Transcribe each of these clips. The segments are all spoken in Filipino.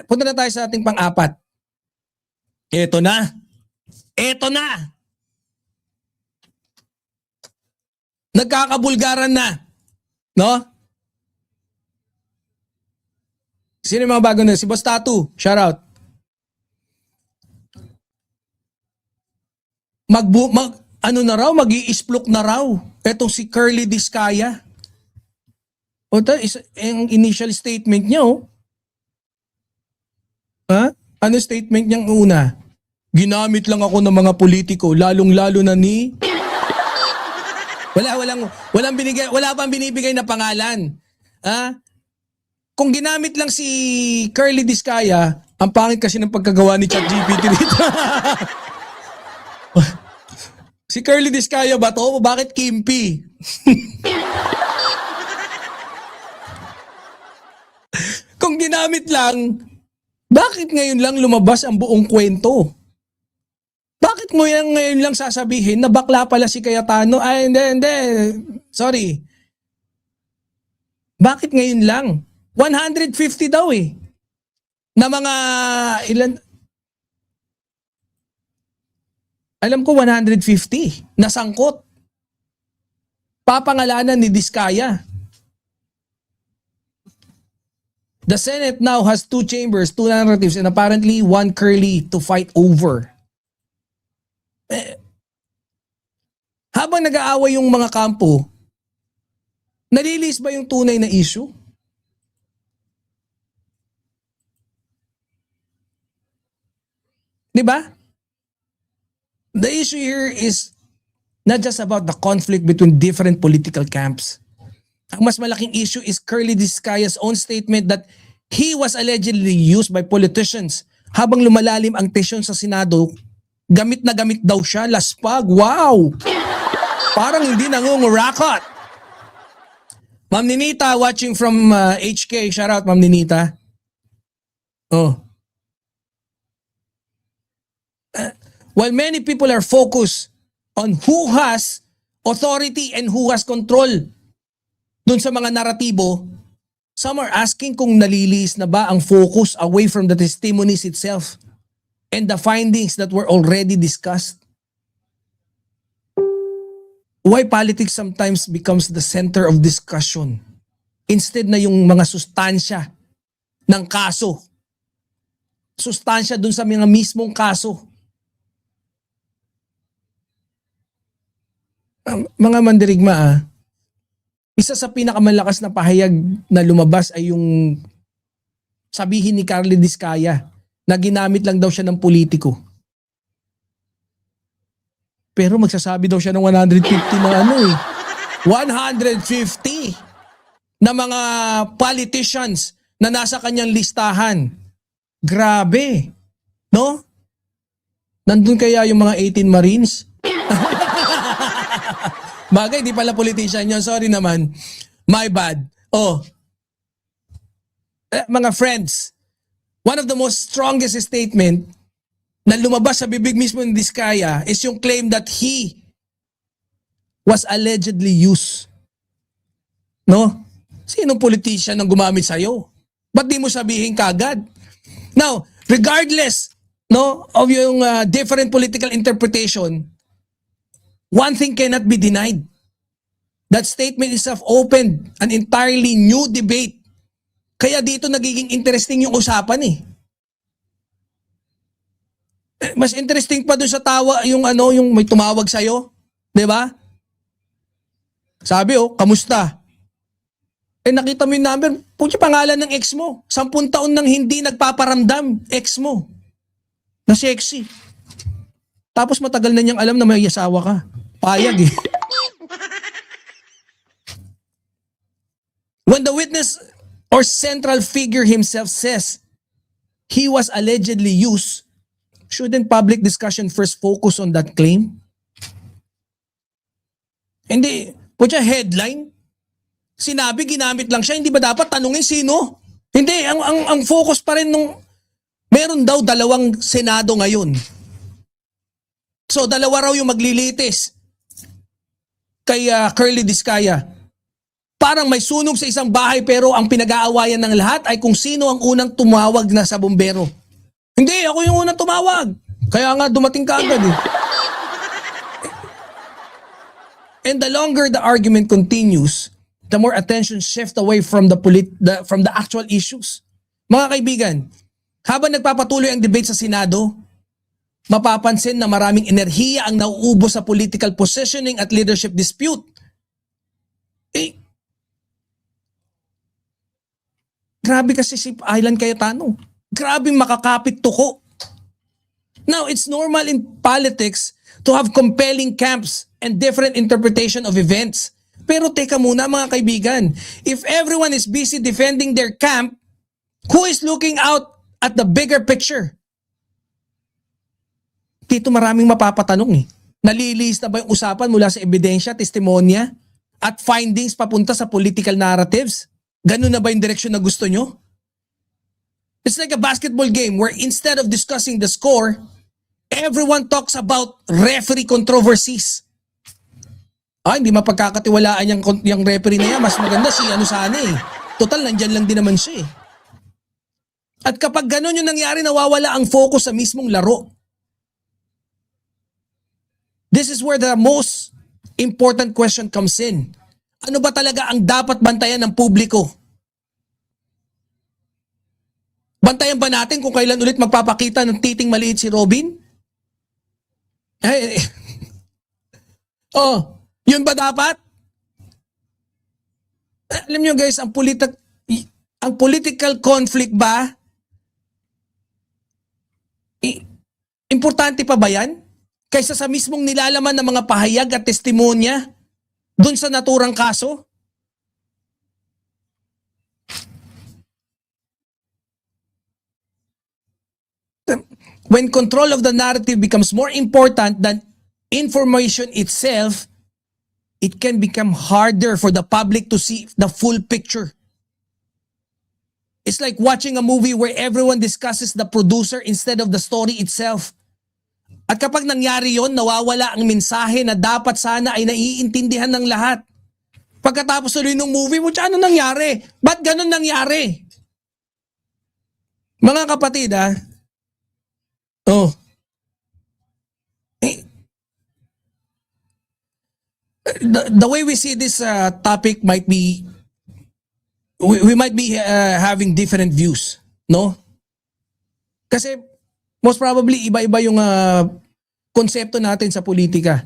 Punta na tayo sa ating pang-apat. Ito na. Ito na. Nagkakabulgaran na. No? Sino yung mga bago na? Si Boss Tatu. Shout out. Mag-i-isplok na raw. Etong si Curly Discaya. O yung initial statement niya, oh. Ha? Ano statement niyang una? Ginamit lang ako ng mga politiko, lalong-lalo na ni... Wala pang binibigay na pangalan. Ha? Kung ginamit lang si Curly Discaya, ang pangit kasi ng pagkagawa ni ChatGPT dito. Si Curly Discaya ba to? Bakit Kimpi? Kung ginamit lang, bakit ngayon lang lumabas ang buong kwento? Bakit mo yan ngayon lang sasabihin na bakla pala si Cayetano? Ay, hindi. Sorry. Bakit ngayon lang? 150 daw eh. Na mga ilan... Alam ko 150 na sangkot. Papangalanan ni Discaya. The Senate now has 2 chambers, 2 narratives, and apparently 1 Curly to fight over. Habang nag-aaway yung mga kampo, nalilis ba yung tunay na issue? Diba? The issue here is not just about the conflict between different political camps. Ang mas malaking issue is Curly Discaya's own statement that he was allegedly used by politicians. Habang lumalalim ang tesyon sa Senado, gamit na gamit daw siya, laspag. Wow! Parang hindi nangungurakot. Ma'am Ninita watching from HK. Shout out, Ma'am Ninita. Oh. While many people are focused on who has authority and who has control dun sa mga naratibo, some are asking kung nalilis na ba ang focus away from the testimonies itself and the findings that were already discussed. Why politics sometimes becomes the center of discussion instead na yung mga sustansya ng kaso. Sustansya dun sa mga mismong kaso. Mga mandirigma, isa sa pinakamalakas na pahayag na lumabas ay yung sabihin ni Curly Discaya na ginamit lang daw siya ng politiko. Pero magsasabi daw siya ng 150 na ano eh. 150 na mga politicians na nasa kanyang listahan. Grabe. No? Nandun kaya yung mga 18 Marines? Bagay, di pala politician yun. Sorry naman. My bad. Oh. Mga friends, one of the most strongest statement na lumabas sa bibig mismo ni Discaya is yung claim that he was allegedly used. No? Sinong politician ang gumamit sa'yo? Ba't di mo sabihin kagad? Now, regardless of yung different political interpretation, one thing cannot be denied. That statement itself opened an entirely new debate. Kaya dito nagiging interesting yung usapan eh. Mas interesting pa dun sa tawa yung may tumawag sa'yo. 'Di ba? Sabi kamusta? Nakita mo yung number, puti pangalan ng ex mo. 10 taon nang hindi nagpaparamdam, ex mo. Na sexy. Tapos matagal na niyang alam na may asawa ka. Payag eh. When the witness or central figure himself says he was allegedly used, shouldn't public discussion first focus on that claim? Hindi. Putya headline. Sinabi, ginamit lang siya. Hindi ba dapat tanungin sino? Hindi. Ang focus pa rin nung meron daw 2 Senado ngayon. So 2 raw yung maglilitis kay Curly Discaya. Parang may sunog sa isang bahay pero ang pinag-aawayan ng lahat ay kung sino ang unang tumawag na sa bumbero. Hindi, ako yung unang tumawag. Kaya nga dumating ka agad eh. And the longer the argument continues, the more attention shift away from from the actual issues. Mga kaibigan, habang nagpapatuloy ang debate sa Senado, mapapansin na maraming enerhiya ang nauubos sa political positioning at leadership dispute. Grabe kasi si Aylan Cayetano. Grabe makakapit tuko. Now, it's normal in politics to have compelling camps and different interpretation of events. Pero teka muna mga kaibigan, if everyone is busy defending their camp, who is looking out at the bigger picture? Dito maraming mapapatanong eh. Nalilis na ba yung usapan mula sa ebidensya, testimonya, at findings papunta sa political narratives? Ganun na ba yung direksyon na gusto nyo? It's like a basketball game where instead of discussing the score, everyone talks about referee controversies. Hindi mapagkakatiwalaan yung referee na yan. Mas maganda si ano sana eh. Total, nandyan lang din naman siya eh. At kapag ganun yung nangyari, nawawala ang focus sa mismong laro. This is where the most important question comes in. Ano ba talaga ang dapat bantayan ng publiko? Bantayan ba natin kung kailan ulit magpapakita ng titing maliit si Robin? Yun ba dapat? Alam nyo guys, ang political conflict ba, importante pa ba yan? Kaysa sa mismong nilalaman ng mga pahayag at testimonya dun sa naturang kaso? When control of the narrative becomes more important than information itself, it can become harder for the public to see the full picture. It's like watching a movie where everyone discusses the producer instead of the story itself. At kapag nangyari yon, nawawala ang mensahe na dapat sana ay naiintindihan ng lahat. Pagkatapos ulit ng movie, ano nangyari? Ba't ganun nangyari? Mga kapatid the way we see this topic might be, we might be having different views, no? Kasi most probably iba-iba yung konsepto natin sa politika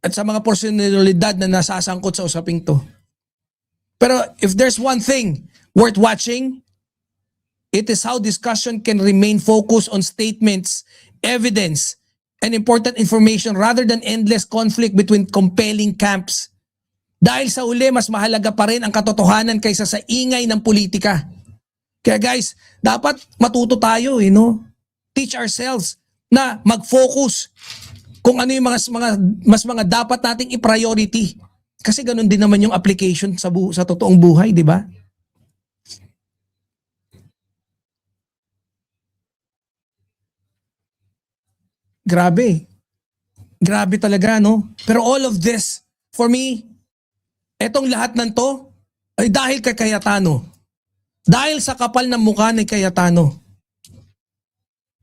at sa mga personalidad na nasasangkot sa usaping to. Pero if there's one thing worth watching, it is how discussion can remain focused on statements, evidence, and important information rather than endless conflict between compelling camps. Dahil sa uli, mas mahalaga pa rin ang katotohanan kaysa sa ingay ng politika. Kaya guys, dapat matuto tayo, teach ourselves na mag-focus kung ano yung mga dapat nating i-priority. Kasi ganun din naman yung application sa totoong buhay, di ba? Grabe. Grabe talaga, no? Pero all of this, for me, etong lahat ng to, ay dahil kay Cayetano. Dahil sa kapal ng mukha ni Cayetano.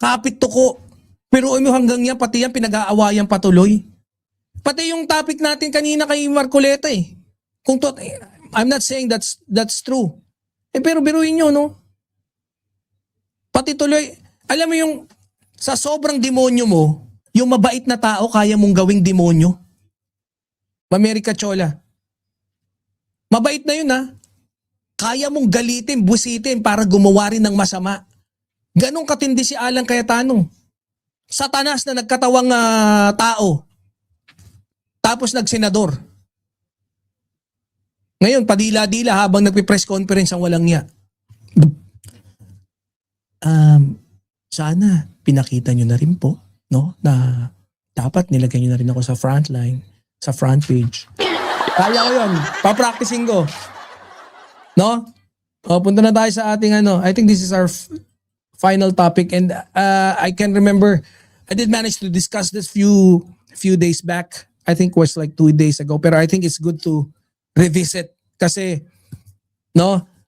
Kapit tuko. Pero hanggang yan, pati yan pinag-aawayan patuloy. Pati yung topic natin kanina kay Marcoleta eh. I'm not saying that's true. Pero biruin nyo, no? Pati tuloy, alam mo yung sa sobrang demonyo mo, yung mabait na tao kaya mong gawing demonyo. Mamerika Chola. Mabait na yun Kaya mong galitin, busitin para gumawa rin ng masama. Ganong katindi si Alan Cayetano. Satanas na nagkatawang tao. Tapos nagsenador. Ngayon, padila-dila habang nagpi-press conference ang walang niya. Sana pinakita nyo na rin po, no? Na dapat nilagay nyo na rin ako sa front line, sa front page. Kaya ko yun. Pa-practicing ko. No? Punta na tayo sa ating I think this is our final topic and I can remember I did manage to discuss this few days back. I think it was like 2 days ago. Pero I think it's good to revisit Kasi, no,